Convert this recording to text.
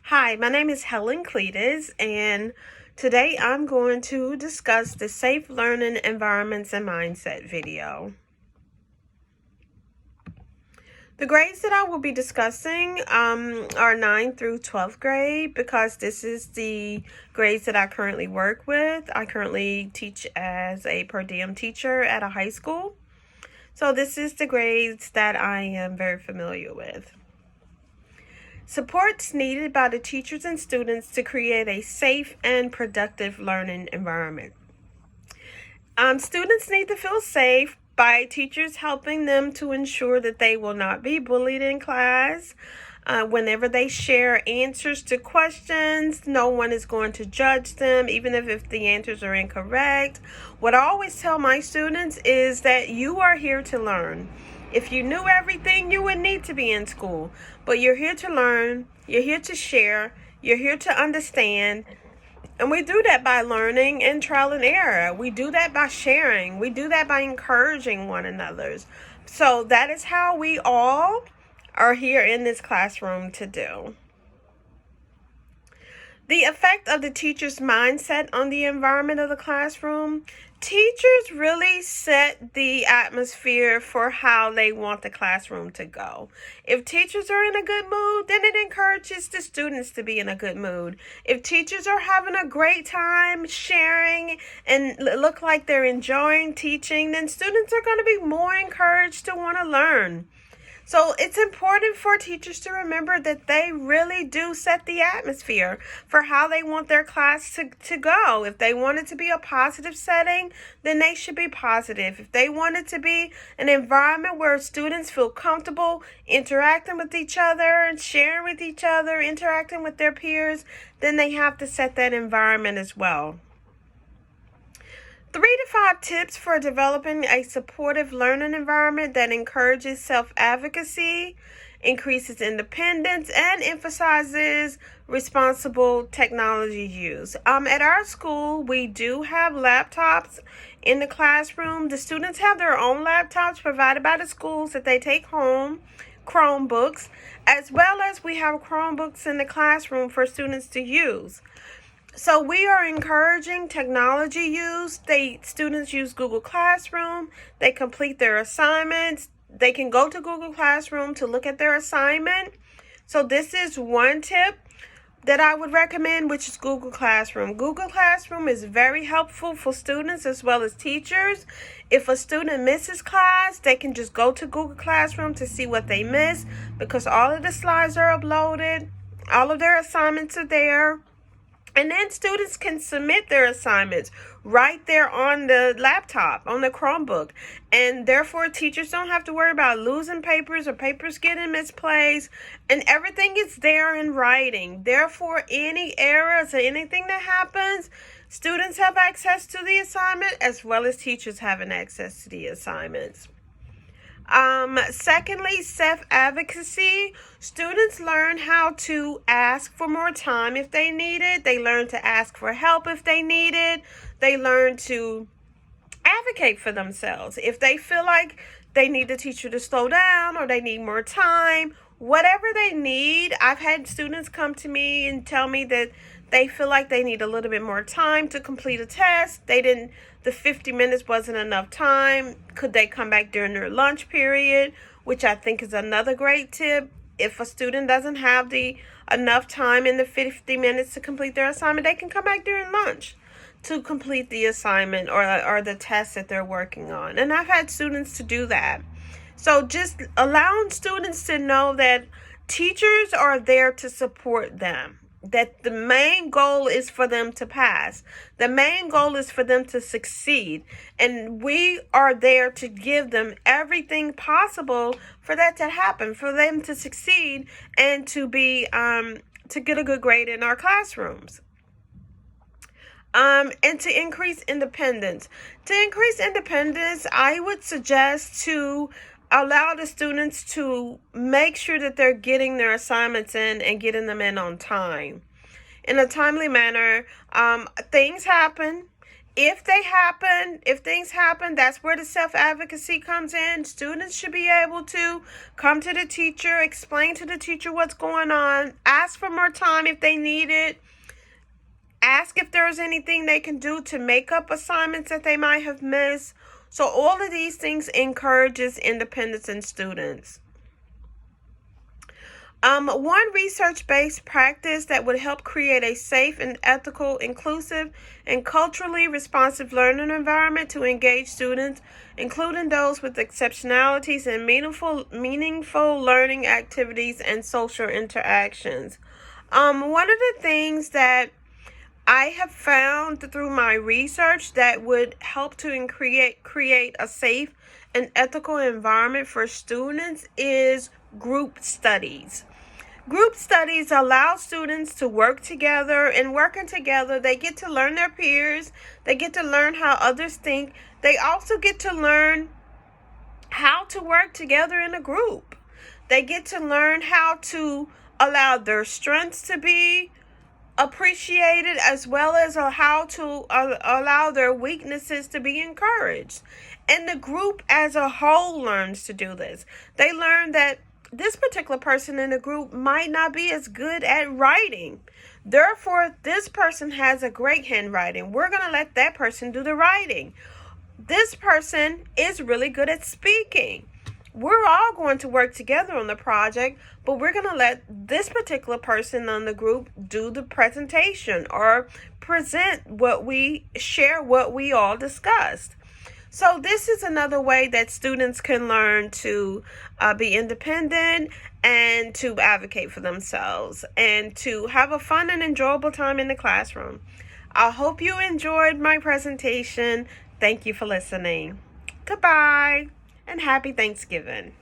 Hi, my name is Helen Cletus, and today I'm going to discuss the Safe Learning Environments and Mindset video. The grades that I will be discussing are 9th through 12th grade because this is the grades that I currently work with. I currently teach as a per diem teacher at a high school. So this is the grades that I am very familiar with. Support's needed by the teachers and students to create a safe and productive learning environment. Students need to feel safe by teachers helping them to ensure that they will not be bullied in class. Whenever they share answers to questions, no one is going to judge them, even if the answers are incorrect. What I always tell my students is that you are here to learn. If you knew everything, you would need to be in school. But you're here to learn, you're here to share, you're here to understand. And we do that by learning and trial and error. We do that by sharing. We do that by encouraging one another. So that is how we all are here in this classroom to do. The effect of the teacher's mindset on the environment of the classroom. Teachers really set the atmosphere for how they want the classroom to go. If teachers are in a good mood, then it encourages the students to be in a good mood. If teachers are having a great time sharing and look like they're enjoying teaching, then students are going to be more encouraged to want to learn. So it's important for teachers to remember that they really do set the atmosphere for how they want their class to go. If they want it to be a positive setting, then they should be positive. If they want it to be an environment where students feel comfortable interacting with each other and sharing with each other, interacting with their peers, then they have to set that environment as well. 3 to 5 tips for developing a supportive learning environment that encourages self-advocacy, increases independence, and emphasizes responsible technology use. At our school, we do have laptops in the classroom. The students have their own laptops provided by the schools that they take home, Chromebooks, as well as we have Chromebooks in the classroom for students to use. So we are encouraging technology use. Students use Google Classroom. They complete their assignments. They can go to Google Classroom to look at their assignment. So this is one tip that I would recommend, which is Google Classroom. Google Classroom is very helpful for students as well as teachers. If a student misses class, they can just go to Google Classroom to see what they missed because all of the slides are uploaded. All of their assignments are there. And then students can submit their assignments right there on the laptop, on the Chromebook. And therefore, teachers don't have to worry about losing papers or papers getting misplaced. And everything is there in writing. Therefore, any errors or anything that happens, students have access to the assignment as well as teachers having access to the assignments. Secondly, self-advocacy. Students learn how to ask for more time if they need it. They learn to ask for help if they need it. They learn to advocate for themselves. If they feel like they need the teacher to slow down or they need more time, whatever they need. I've had students come to me and tell me that they feel like they need a little bit more time to complete a test. The 50 minutes wasn't enough time. Could they come back during their lunch period? Which I think is another great tip. If a student doesn't have enough time in the 50 minutes to complete their assignment, they can come back during lunch to complete the assignment or the test that they're working on. And I've had students to do that. So just allowing students to know that teachers are there to support them, that the main goal is for them to pass. The main goal is for them to succeed. And we are there to give them everything possible for that to happen, for them to succeed and to get a good grade in our classrooms. And to increase independence. To increase independence, I would suggest to allow the students to make sure that they're getting their assignments in and getting them in on time. In a timely manner. Things happen. If things happen, that's where the self-advocacy comes in. Students should be able to come to the teacher, explain to the teacher what's going on, ask for more more time if they need it. Ask if there's anything they can do to make up assignments that they might have missed. So all of these things encourages independence in students. One research-based practice that would help create a safe and ethical, inclusive, and culturally responsive learning environment to engage students, including those with exceptionalities and meaningful learning activities and social interactions. One of the things that I have found through my research that would help to create a safe and ethical environment for students is group studies. Group studies allow students to work together, and working together, they get to learn their peers, they get to learn how others think, they also get to learn how to work together in a group. They get to learn how to allow their strengths to be appreciated, as well as how to allow their weaknesses to be encouraged. And the group as a whole learns to do this. They learn that this particular person in the group might not be as good at writing. Therefore, this person has a great handwriting. We're going to let that person do the writing. This person is really good at speaking. We're all going to work together on the project, but we're going to let this particular person on the group do the presentation or present what we all discussed. So this is another way that students can learn to be independent and to advocate for themselves and to have a fun and enjoyable time in the classroom. I hope you enjoyed my presentation. Thank you for listening. Goodbye and happy Thanksgiving.